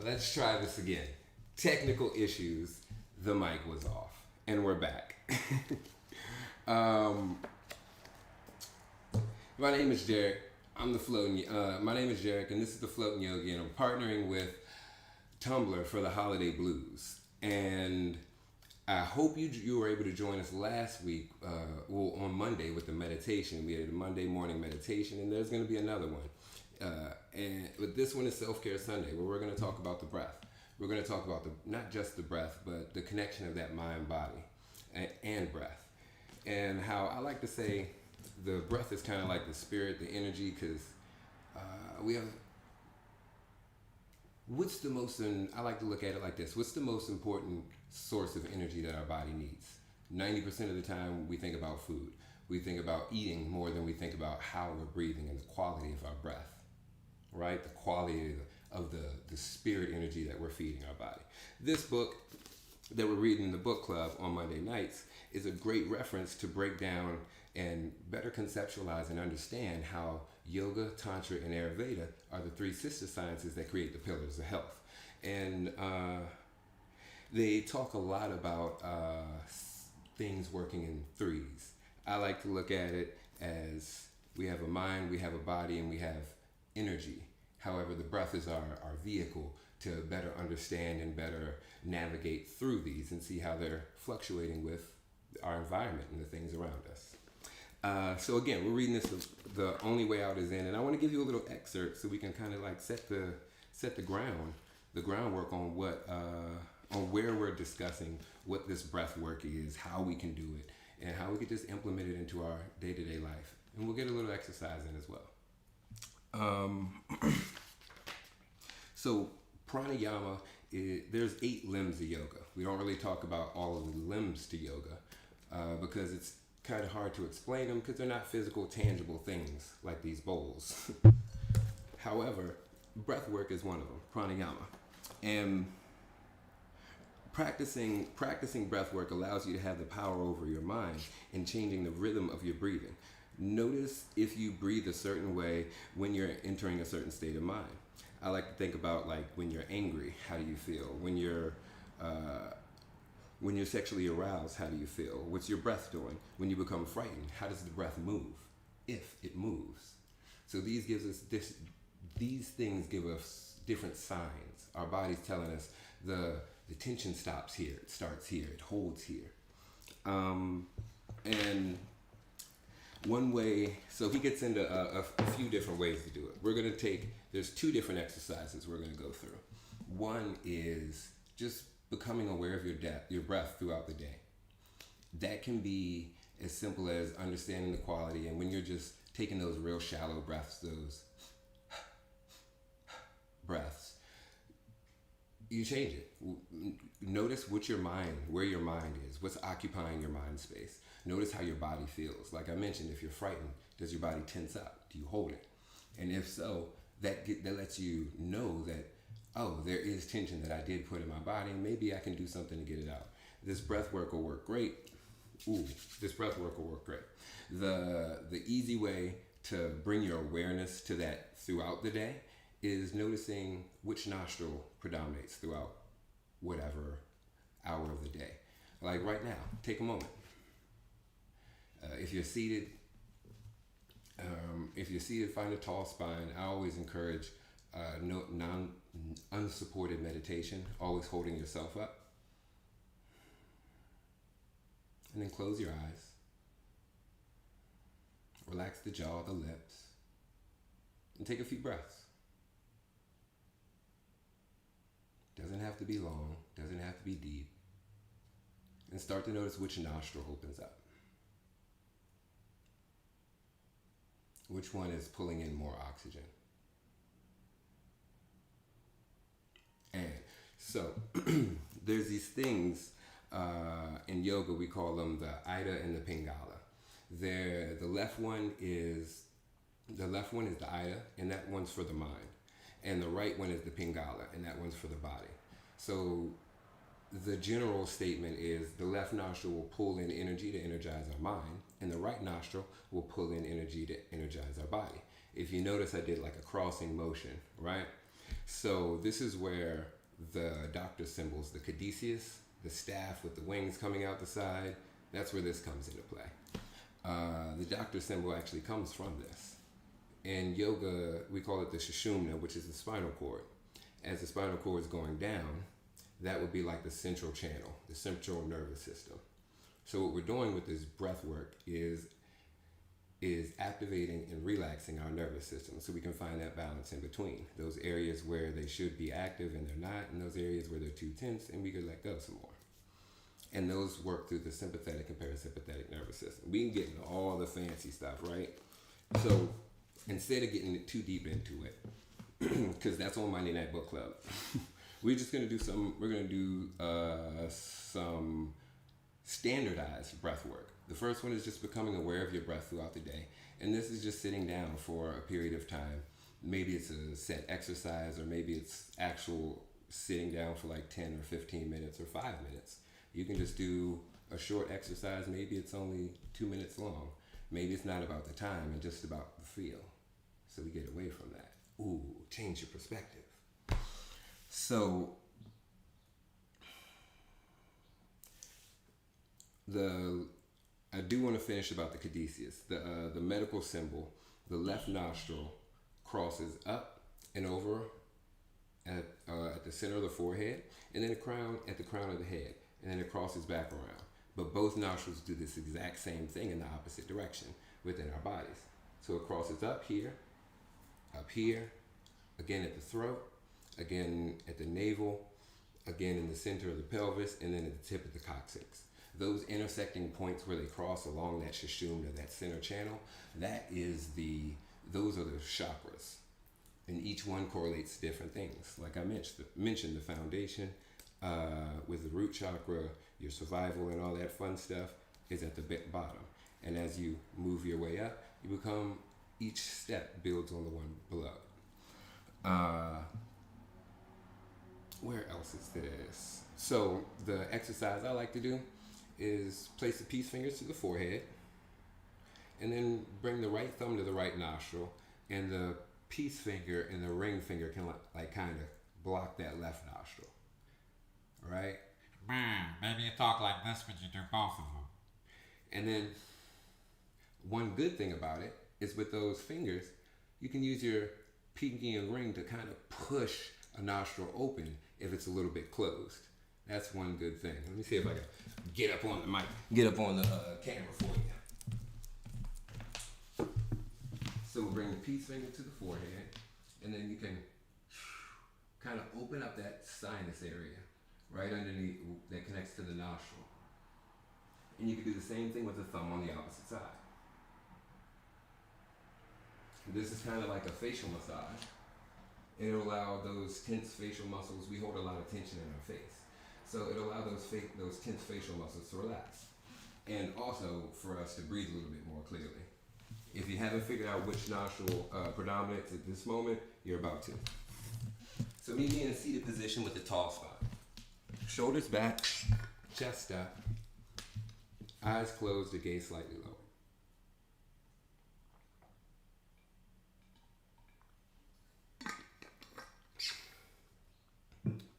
Let's try this again. Technical issues. The mic was off, and we're back. um, my name is Jarrick. I'm the floating. My name is Jarrick, and this is the Floating Yogi, and I'm partnering with Tumblr for the Holiday Blues. And I hope you were able to join us last week, on Monday with the meditation. We had a Monday morning meditation, and there's going to be another one. But this one is Self-Care Sunday, where we're going to talk about the breath. We're going to talk about not just the breath, but the connection of that mind, body, and breath. And how I like to say the breath is kind of like the spirit, the energy, because we have. What's the most, and I like to look at it like this, what's the most important source of energy that our body needs? 90% of the time we think about food. We think about eating more than we think about how we're breathing and the quality of our breath, right? The quality of the spirit energy that we're feeding our body. This book that we're reading in the book club on Monday nights is a great reference to break down and better conceptualize and understand how yoga, tantra, and Ayurveda are the three sister sciences that create the pillars of health. And they talk a lot about things working in threes. I like to look at it as we have a mind, we have a body, and we have energy. However, the breath is our vehicle to better understand and better navigate through these and see how they're fluctuating with our environment and the things around us. So again, we're reading this. The Only Way Out is In, and I want to give you a little excerpt so we can kind of like set the groundwork on where we're discussing what this breath work is, how we can do it, and how we could just implement it into our day-to-day life. And we'll get a little exercise in as well. So pranayama, there's 8 limbs of yoga. We don't really talk about all of the limbs to yoga because it's kind of hard to explain them because they're not physical, tangible things like these bowls. However, breath work is one of them, pranayama. And practicing breath work allows you to have the power over your mind in changing the rhythm of your breathing. Notice if you breathe a certain way when you're entering a certain state of mind. I like to think about like when you're angry, how do you feel? When you're sexually aroused, how do you feel? What's your breath doing? When you become frightened, how does the breath move? If it moves. So these things give us different signs. Our body's telling us the tension stops here, it starts here, it holds here. And one way, so he gets into a few different ways to do it. There's 2 different exercises we're going to go through. One is just becoming aware of your breath throughout the day. That can be as simple as understanding the quality, and when you're just taking those real shallow breaths, those breaths, you change it. Notice where your mind is, what's occupying your mind space. Notice how your body feels. Like I mentioned, if you're frightened, does your body tense up? Do you hold it? And if so, that lets you know that, oh, there is tension that I did put in my body. Maybe I can do something to get it out. This breath work will work great. This breath work will work great. The easy way to bring your awareness to that throughout the day is noticing which nostril predominates throughout whatever hour of the day. Like right now, take a moment. If you're seated, find a tall spine. I always encourage unsupported meditation, always holding yourself up. And then close your eyes. Relax the jaw, the lips, and take a few breaths. Doesn't have to be long, doesn't have to be deep. And start to notice which nostril opens up. Which one is pulling in more oxygen? And so there's these things in yoga, we call them the Ida and the Pingala. The left one is the Ida, and that one's for the mind. And the right one is the Pingala, and that one's for the body. So the general statement is the left nostril will pull in energy to energize our mind, and the right nostril will pull in energy to energize our body. If you notice, I did like a crossing motion, right? So this is where the doctor symbols, the caduceus, the staff with the wings coming out the side, that's where this comes into play. The doctor symbol actually comes from this. In yoga, we call it the sushumna, which is the spinal cord. As the spinal cord is going down, that would be like the central channel, the central nervous system. So what we're doing with this breath work is activating and relaxing our nervous system so we can find that balance in between. Those areas where they should be active and they're not, and those areas where they're too tense and we could let go some more. And those work through the sympathetic and parasympathetic nervous system. We can get into all the fancy stuff, right? So instead of getting too deep into it, because that's on Monday Night Book Club, we're going to do some standardized breath work. The first one is just becoming aware of your breath throughout the day. And this is just sitting down for a period of time. Maybe it's a set exercise, or maybe it's actual sitting down for like 10 or 15 minutes or 5 minutes. You can just do a short exercise. Maybe it's only 2 minutes long. Maybe it's not about the time and just about the feel. So we get away from that. Ooh, change your perspective. So I do want to finish about the caduceus. The medical symbol, the left nostril crosses up and over at the center of the forehead, and then at the crown of the head, and then it crosses back around. But both nostrils do this exact same thing in the opposite direction within our bodies. So it crosses up here, again at the throat, again at the navel, again in the center of the pelvis, and then at the tip of the coccyx. Those intersecting points where they cross along that sushumna, that center channel, those are the chakras. And each one correlates to different things. Like I mentioned the foundation with the root chakra, your survival and all that fun stuff is at the bottom. And as you move your way up, each step builds on the one below. Where else is this? So the exercise I like to do is place the peace fingers to the forehead, and then bring the right thumb to the right nostril, and the peace finger and the ring finger can like kind of block that left nostril. All right? Maybe you talk like this when you do both of them. And then one good thing about it is with those fingers, you can use your pinky and ring to kind of push a nostril open if it's a little bit closed. That's one good thing. Let me see if I can get up on the camera for you. So we'll bring the peace finger to the forehead, and then you can kind of open up that sinus area right underneath that connects to the nostril. And you can do the same thing with the thumb on the opposite side. This is kind of like a facial massage. It'll allow those tense facial muscles. We hold a lot of tension in our face. So it'll allow those tense facial muscles to relax. And also for us to breathe a little bit more clearly. If you haven't figured out which nostril predominates at this moment, you're about to. So meet me in a seated position with the tall spine. Shoulders back, chest up, eyes closed, the gaze slightly lower.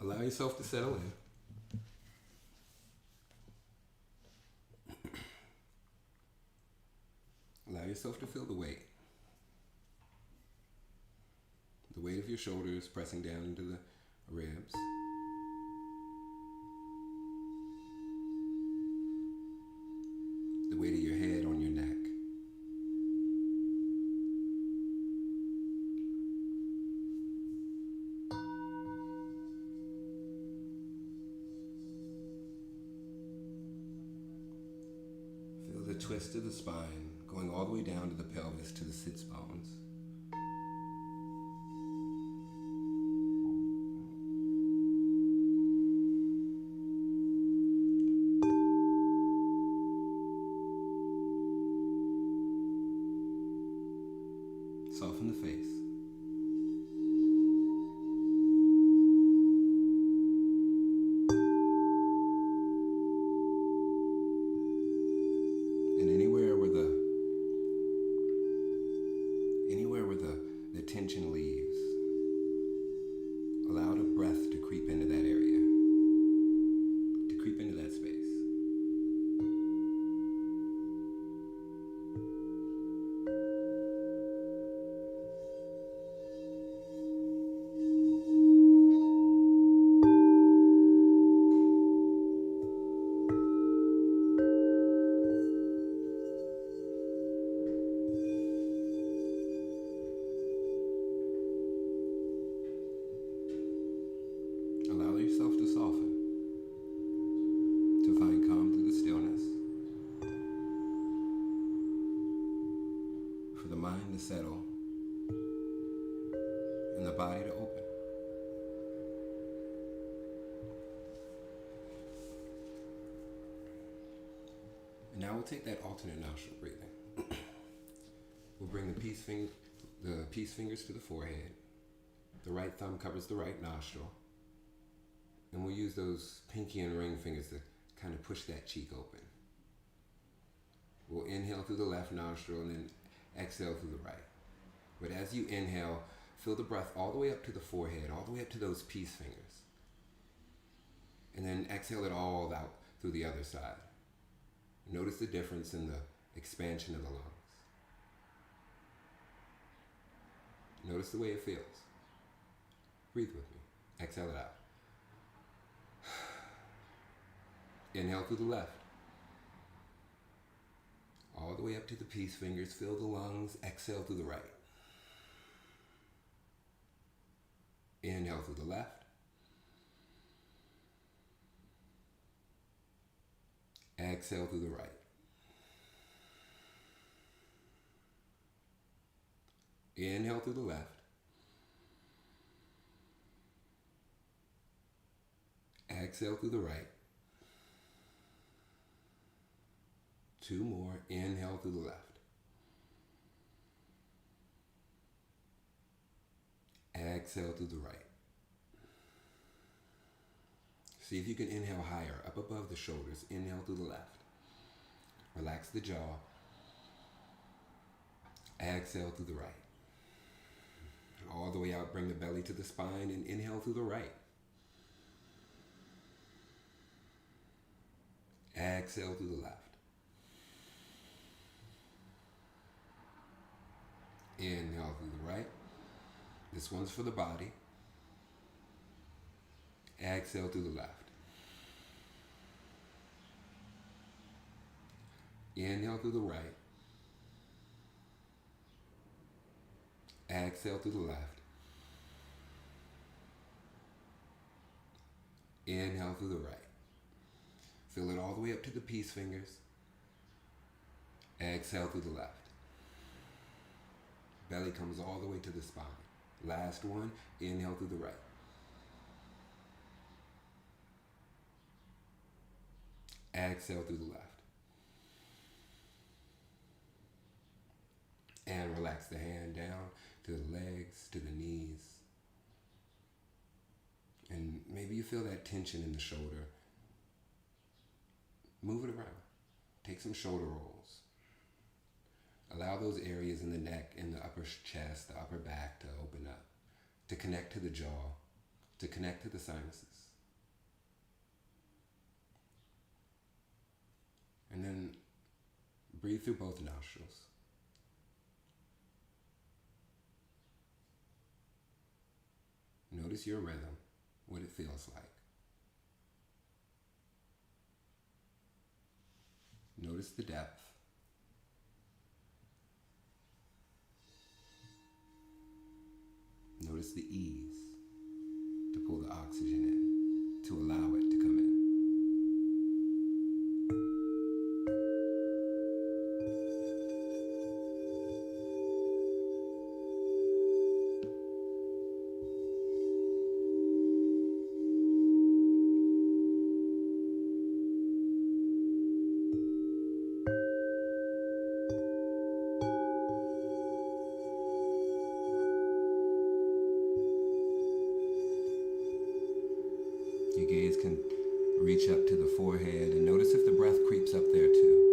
Allow yourself to settle in. Allow yourself to feel the weight. The weight of your shoulders pressing down into the ribs. The weight of your head on your neck. Feel the twist of the spine going all the way down to the pelvis, to the sits bones. Soften the face. And anywhere where the tension leaves, body to open. And now we'll take that alternate nostril breathing. We'll bring the peace fingers to the forehead. The right thumb covers the right nostril. And we'll use those pinky and ring fingers to kind of push that cheek open. We'll inhale through the left nostril and then exhale through the right. But as you inhale, feel the breath all the way up to the forehead, all the way up to those peace fingers. And then exhale it all out through the other side. Notice the difference in the expansion of the lungs. Notice the way it feels. Breathe with me. Exhale it out. Inhale through the left. All the way up to the peace fingers. Feel the lungs. Exhale through the right. Inhale through the left. Exhale through the right. Inhale through the left. Exhale through the right. 2 more. Inhale through the left. Exhale through the right. See if you can inhale higher, up above the shoulders. Inhale through the left. Relax the jaw. Exhale through the right. All the way out, bring the belly to the spine and inhale through the right. Exhale through the left. Inhale through the right. This one's for the body. Exhale through the left. Inhale through the right. Exhale through the left. Inhale through the right. Feel it all the way up to the peace fingers. Exhale through the left. Belly comes all the way to the spine. Last one, inhale through the right. Exhale through the left. And relax the hand down to the legs, to the knees. And maybe you feel that tension in the shoulder. Move it around. Take some shoulder rolls. Allow those areas in the neck, in the upper chest, the upper back to open up, to connect to the jaw, to connect to the sinuses. And then breathe through both nostrils. Notice your rhythm, what it feels like. Notice the depth. Notice the ease to pull the oxygen in, to allow it to come in. Your gaze can reach up to the forehead and notice if the breath creeps up there too.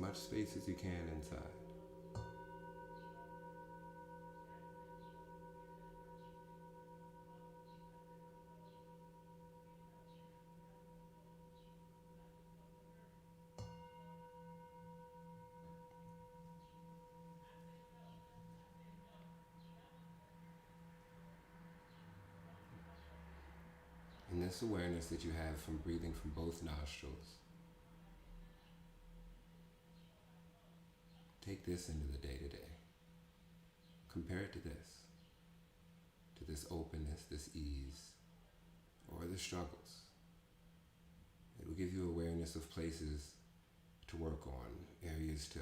much space as you can inside. And this awareness that you have from breathing from both nostrils, take this into the day-to-day. Compare it to this openness, this ease, or the struggles. It will give you awareness of places to work on, areas to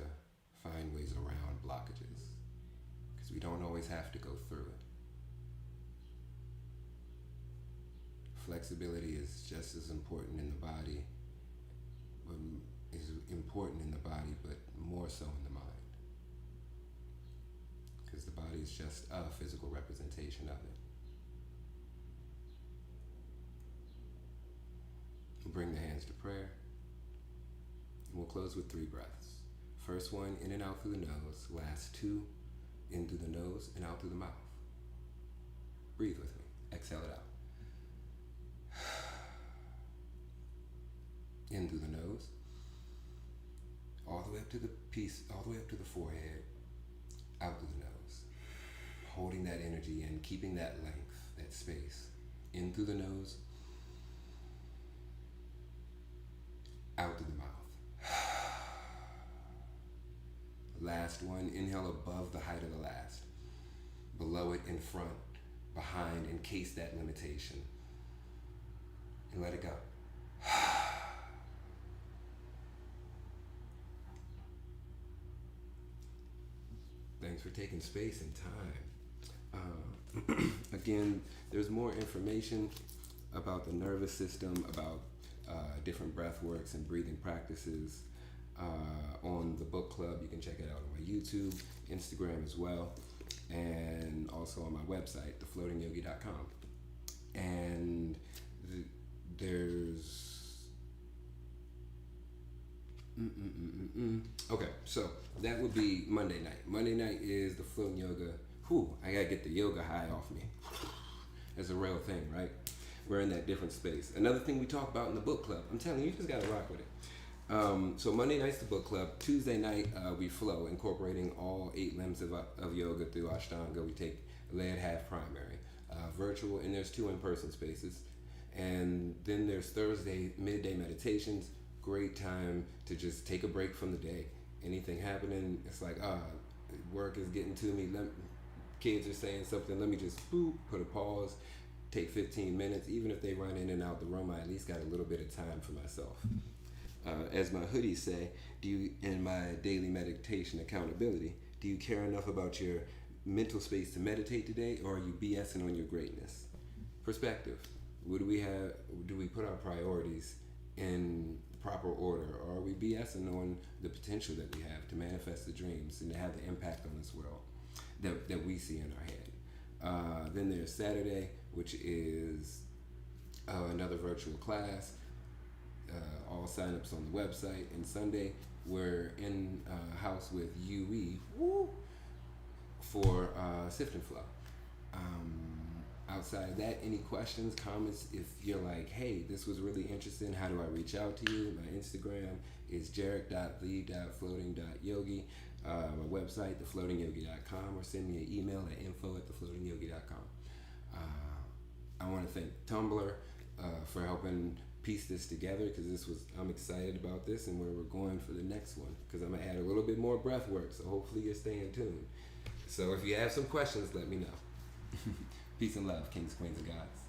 find ways around blockages, because we don't always have to go through it. Flexibility is just as important in the body, but more so in the mind. Because the body is just a physical representation of it. We'll bring the hands to prayer, and we'll close with 3 breaths. First one, in and out through the nose. Last 2, in through the nose and out through the mouth. Breathe with me. Exhale it out. In through the nose, all the way up to the forehead, out through the nose. Holding that energy and keeping that length, that space. In through the nose, out through the mouth. Last one, inhale above the height of the last. Below it, in front, behind, encase that limitation. And let it go. Thanks for taking space and time. Again, there's more information about the nervous system, about different breath works and breathing practices on the book club. You can check it out on my YouTube, Instagram as well, and also on my website, thefloatingyogi.com. And there's okay, so that would be Monday night. Monday night is the floating yoga. I gotta get the yoga high off me. It's a real thing, right? We're in that different space. Another thing we talk about in the book club. I'm telling you, you just gotta rock with it. So Monday night's the book club. Tuesday night we flow, incorporating all 8 limbs of yoga through Ashtanga. We take lead half primary, virtual, and there's 2 in-person spaces. And then there's Thursday midday meditations. Great time to just take a break from the day. Anything happening, it's like, work is getting to me. Kids are saying something, let me just put a pause, take 15 minutes. Even if they run in and out the room, I at least got a little bit of time for myself. As my hoodies say, in my daily meditation accountability, do you care enough about your mental space to meditate today, or are you BSing on your greatness? Perspective. Do we put our priorities in proper order, or are we BSing on the potential that we have to manifest the dreams and to have the impact on this world that we see in our head? Then there's Saturday, which is another virtual class. All signups on the website. And Sunday, we're in house with UE for Sift and Flow. Outside of that, any questions, comments? If you're like, hey, this was really interesting, how do I reach out to you? My Instagram is jarrick.the.floating.yogi. My website, thefloatingyogi.com, or send me an email at info@thefloatingyogi.com. I want to thank Tumblr for helping piece this together, because I'm excited about this and where we're going for the next one, because I'm going to add a little bit more breath work, so hopefully you're staying tuned. So if you have some questions, let me know. Peace and love, kings, queens, and gods.